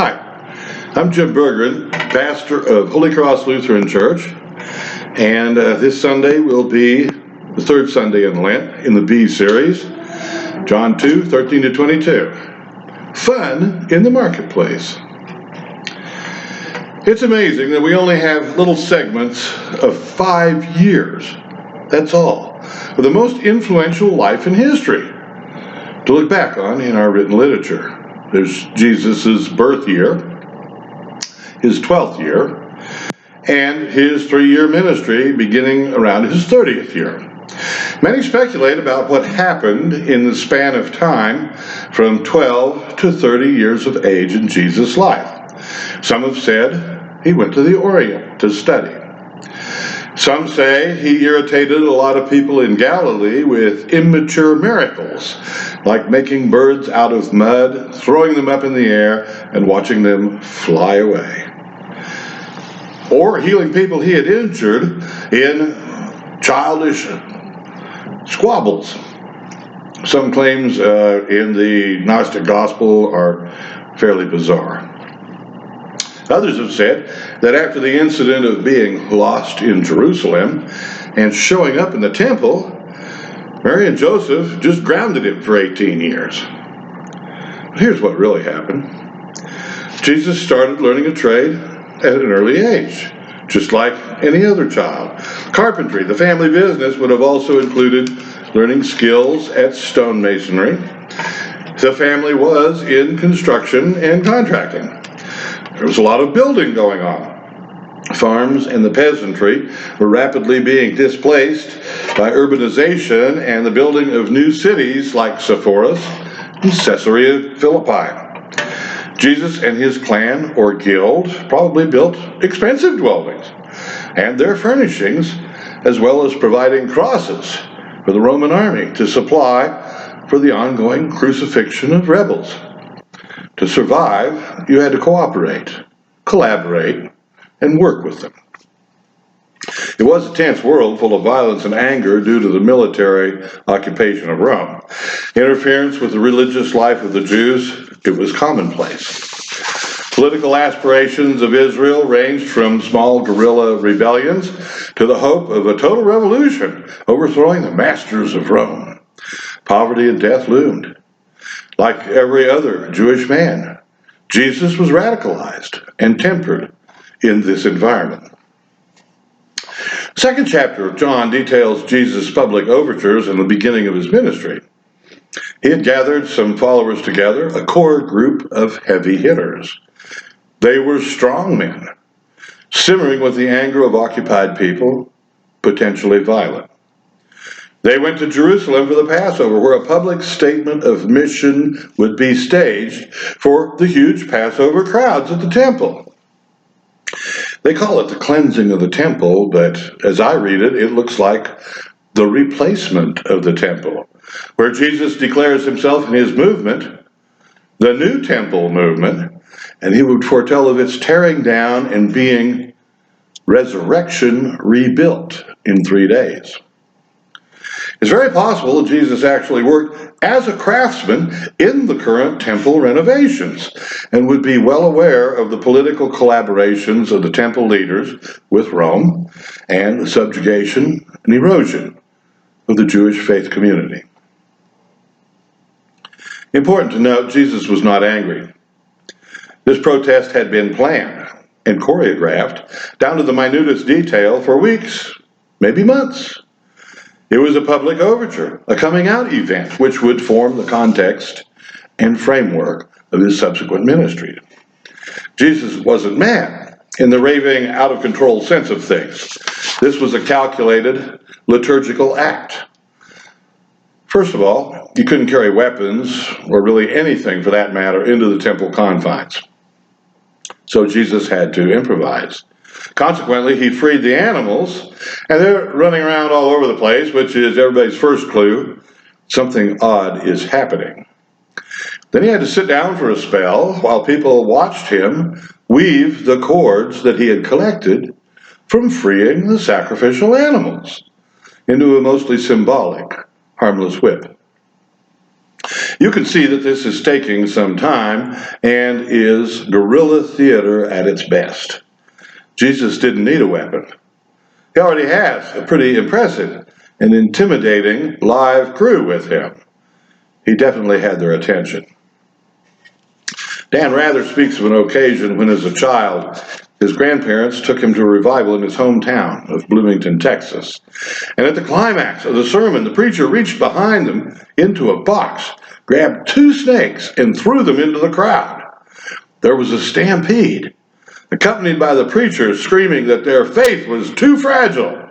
Hi, I'm Jim Bergeron, pastor of Holy Cross Lutheran Church, and this Sunday will be the third Sunday in Lent in the B series, John 2:13 to 22. Fun in the marketplace. It's amazing that we only have little segments of 5 years, that's all, of the most influential life in history to look back on in our written literature. There's Jesus' birth year, his 12th year, and his 3-year ministry beginning around his 30th year. Many speculate about what happened in the span of time from 12 to 30 years of age in Jesus' life. Some have said he went to the Orient to study. Some say he irritated a lot of people in Galilee with immature miracles, like making birds out of mud, throwing them up in the air, and watching them fly away. Or healing people he had injured in childish squabbles. Some claims in the Gnostic Gospel are fairly bizarre. Others have said that after the incident of being lost in Jerusalem and showing up in the temple, Mary and Joseph just grounded him for 18 years. But here's what really happened. Jesus started learning a trade at an early age, just like any other child. Carpentry, the family business, would have also included learning skills at stonemasonry. The family was in construction and contracting. There was a lot of building going on. Farms and the peasantry were rapidly being displaced by urbanization and the building of new cities like Sepphoris and Caesarea Philippi. Jesus and his clan or guild probably built expensive dwellings and their furnishings, as well as providing crosses for the Roman army to supply for the ongoing crucifixion of rebels. To survive, you had to cooperate, collaborate, and work with them. It was a tense world full of violence and anger due to the military occupation of Rome. Interference with the religious life of the Jews, it was commonplace. Political aspirations of Israel ranged from small guerrilla rebellions to the hope of a total revolution, overthrowing the masters of Rome. Poverty and death loomed. Like every other Jewish man, Jesus was radicalized and tempered in this environment. The second chapter of John details Jesus' public overtures and the beginning of his ministry. He had gathered some followers together, a core group of heavy hitters. They were strong men, simmering with the anger of occupied people, potentially violent. They went to Jerusalem for the Passover, where a public statement of mission would be staged for the huge Passover crowds at the temple. They call it the cleansing of the temple, but as I read it, it looks like the replacement of the temple, where Jesus declares himself in his movement, the new temple movement, and he would foretell of its tearing down and being resurrection rebuilt in 3 days. It's very possible that Jesus actually worked as a craftsman in the current temple renovations and would be well aware of the political collaborations of the temple leaders with Rome and the subjugation and erosion of the Jewish faith community. Important to note, Jesus was not angry. This protest had been planned and choreographed down to the minutest detail for weeks, maybe months. It was a public overture, a coming out event, which would form the context and framework of his subsequent ministry. Jesus wasn't mad in the raving, out-of-control sense of things. This was a calculated liturgical act. First of all, you couldn't carry weapons, or really anything for that matter, into the temple confines. So Jesus had to improvise. Consequently, he freed the animals, and they're running around all over the place, which is everybody's first clue. Something odd is happening. Then he had to sit down for a spell while people watched him weave the cords that he had collected from freeing the sacrificial animals into a mostly symbolic, harmless whip. You can see that this is taking some time and is guerrilla theater at its best. Jesus didn't need a weapon. He already has a pretty impressive and intimidating live crew with him. He definitely had their attention. Dan Rather speaks of an occasion when, as a child, his grandparents took him to a revival in his hometown of Bloomington, Texas. And at the climax of the sermon, the preacher reached behind them into a box, grabbed 2 snakes, and threw them into the crowd. There was a stampede, accompanied by the preacher screaming that their faith was too fragile.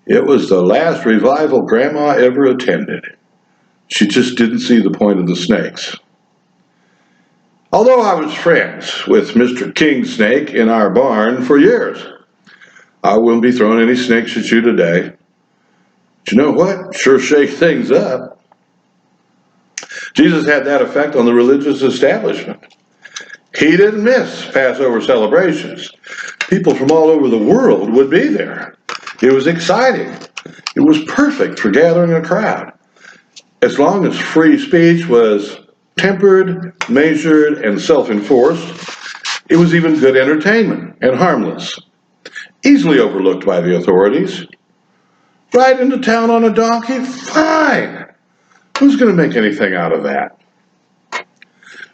It was the last revival Grandma ever attended. She just didn't see the point of the snakes. Although I was friends with Mr. King Snake in our barn for years, I wouldn't be throwing any snakes at you today. But you know what? Sure shake things up. Jesus had that effect on the religious establishment. He didn't miss Passover celebrations. People from all over the world would be there. It was exciting. It was perfect for gathering a crowd. As long as free speech was tempered, measured, and self-enforced, it was even good entertainment and harmless. Easily overlooked by the authorities. Ride into town on a donkey? Fine. Who's going to make anything out of that?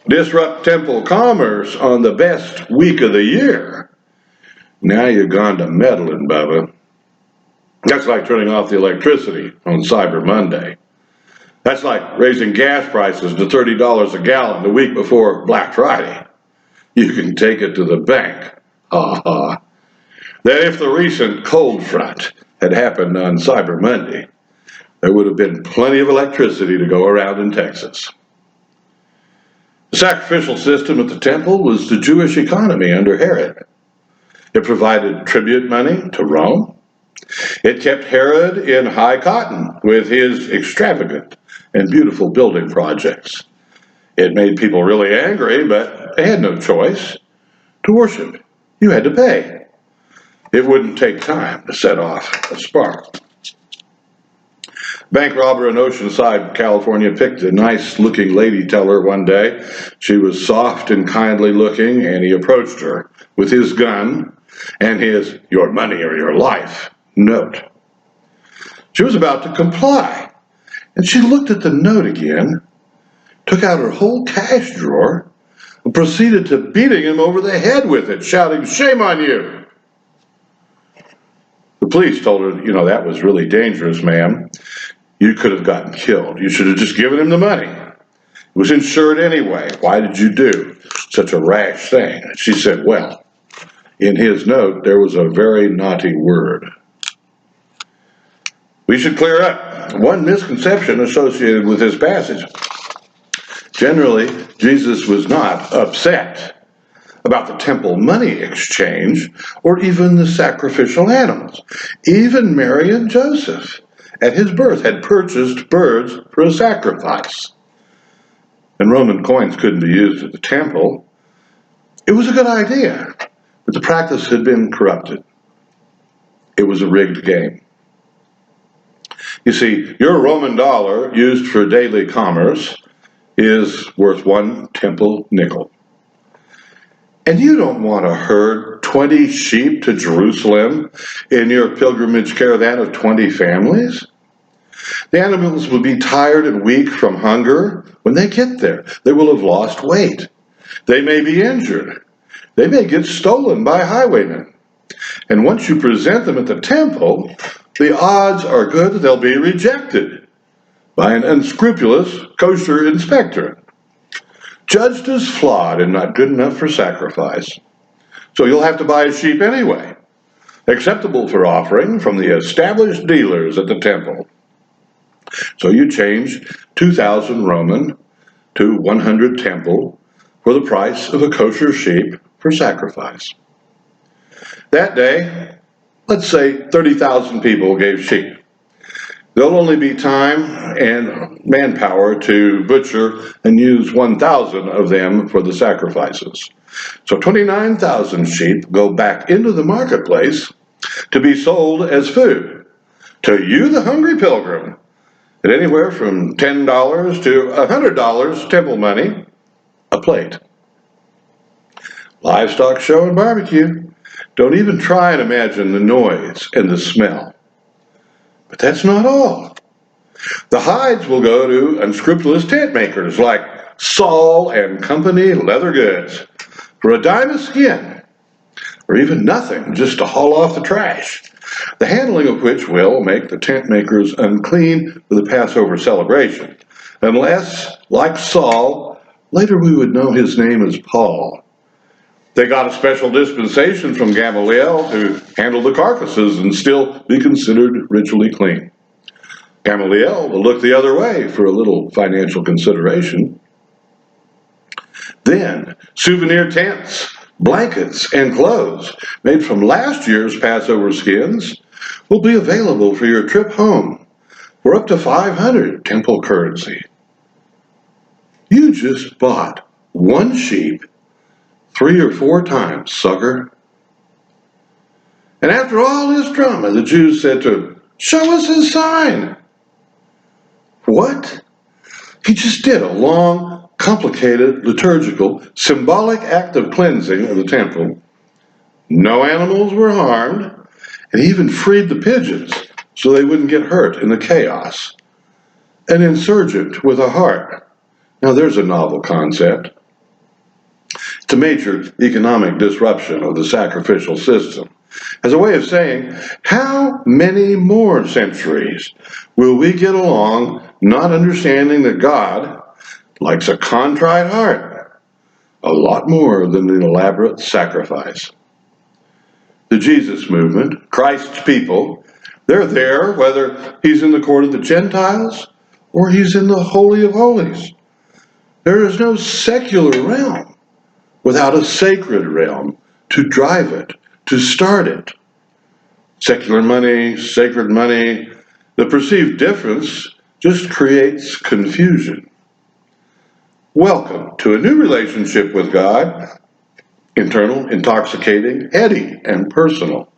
Disrupt temple commerce on the best week of the year? Now you've gone to meddling, Bubba. That's like turning off the electricity on Cyber Monday. That's like raising gas prices to $30 a gallon the week before Black Friday. You can take it to the bank. That if the recent cold front had happened on Cyber Monday, there would have been plenty of electricity to go around in Texas. The sacrificial system at the temple was the Jewish economy under Herod. It provided tribute money to Rome. It kept Herod in high cotton with his extravagant and beautiful building projects. It made people really angry, but they had no choice. To worship, you had to pay. It wouldn't take time to set off a spark. Bank robber in Oceanside, California, picked a nice-looking lady teller one day. She was soft and kindly looking, and he approached her with his gun and his "your money or your life" note. She was about to comply, and she looked at the note again, took out her whole cash drawer, and proceeded to beating him over the head with it, shouting, "Shame on you!" The police told her, that was really dangerous, ma'am. You could have gotten killed. You should have just given him the money. It was insured anyway. Why did you do such a rash thing? She said, well, in his note, there was a very naughty word. We should clear up one misconception associated with this passage. Generally, Jesus was not upset about the temple money exchange or even the sacrificial animals. Even Mary and Joseph, at his birth, had purchased birds for a sacrifice. And Roman coins couldn't be used at the temple. It was a good idea, but the practice had been corrupted. It was a rigged game. You see, your Roman dollar used for daily commerce is worth 1 temple nickel. And you don't want to herd 20 sheep to Jerusalem in your pilgrimage caravan of 20 families. The animals will be tired and weak from hunger when they get there. They will have lost weight. They may be injured. They may get stolen by highwaymen. And once you present them at the temple, the odds are good that they'll be rejected by an unscrupulous kosher inspector, judged as flawed and not good enough for sacrifice. So you'll have to buy a sheep anyway, acceptable for offering from the established dealers at the temple. So you change 2,000 Roman to 100 temple for the price of a kosher sheep for sacrifice. That day, let's say 30,000 people gave sheep. There'll only be time and manpower to butcher and use 1,000 of them for the sacrifices. So 29,000 sheep go back into the marketplace to be sold as food to you, the hungry pilgrim, at anywhere from $10 to $100 temple money a plate. Livestock show and barbecue. Don't even try and imagine the noise and the smell. But that's not all. The hides will go to unscrupulous tent makers like Saul and Company Leather Goods for a dime a skin, or even nothing just to haul off the trash, the handling of which will make the tent makers unclean for the Passover celebration, unless, like Saul, later we would know his name as Paul. They got a special dispensation from Gamaliel to handle the carcasses and still be considered ritually clean. Gamaliel will look the other way for a little financial consideration. Then, souvenir tents, blankets, and clothes made from last year's Passover skins will be available for your trip home for up to 500 temple currency. You just bought one sheep 3 or 4 times, sucker. And after all his drama, the Jews said to him, "Show us his sign." What? He just did a long, complicated, liturgical, symbolic act of cleansing of the temple. No animals were harmed, and he even freed the pigeons so they wouldn't get hurt in the chaos. An insurgent with a heart. Now there's a novel concept. It's a major economic disruption of the sacrificial system, as a way of saying, how many more centuries will we get along not understanding that God likes a contrite heart a lot more than an elaborate sacrifice? The Jesus movement, Christ's people, they're there whether he's in the court of the Gentiles or he's in the Holy of Holies. There is no secular realm without a sacred realm to drive it, to start it. Secular money, sacred money, the perceived difference just creates confusion. Welcome to a new relationship with God, internal, intoxicating, heady, and personal.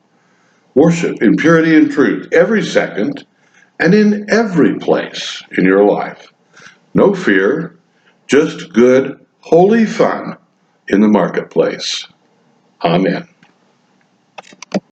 Worship in purity and truth every second and in every place in your life. No fear, just good, holy fun in the marketplace. Amen.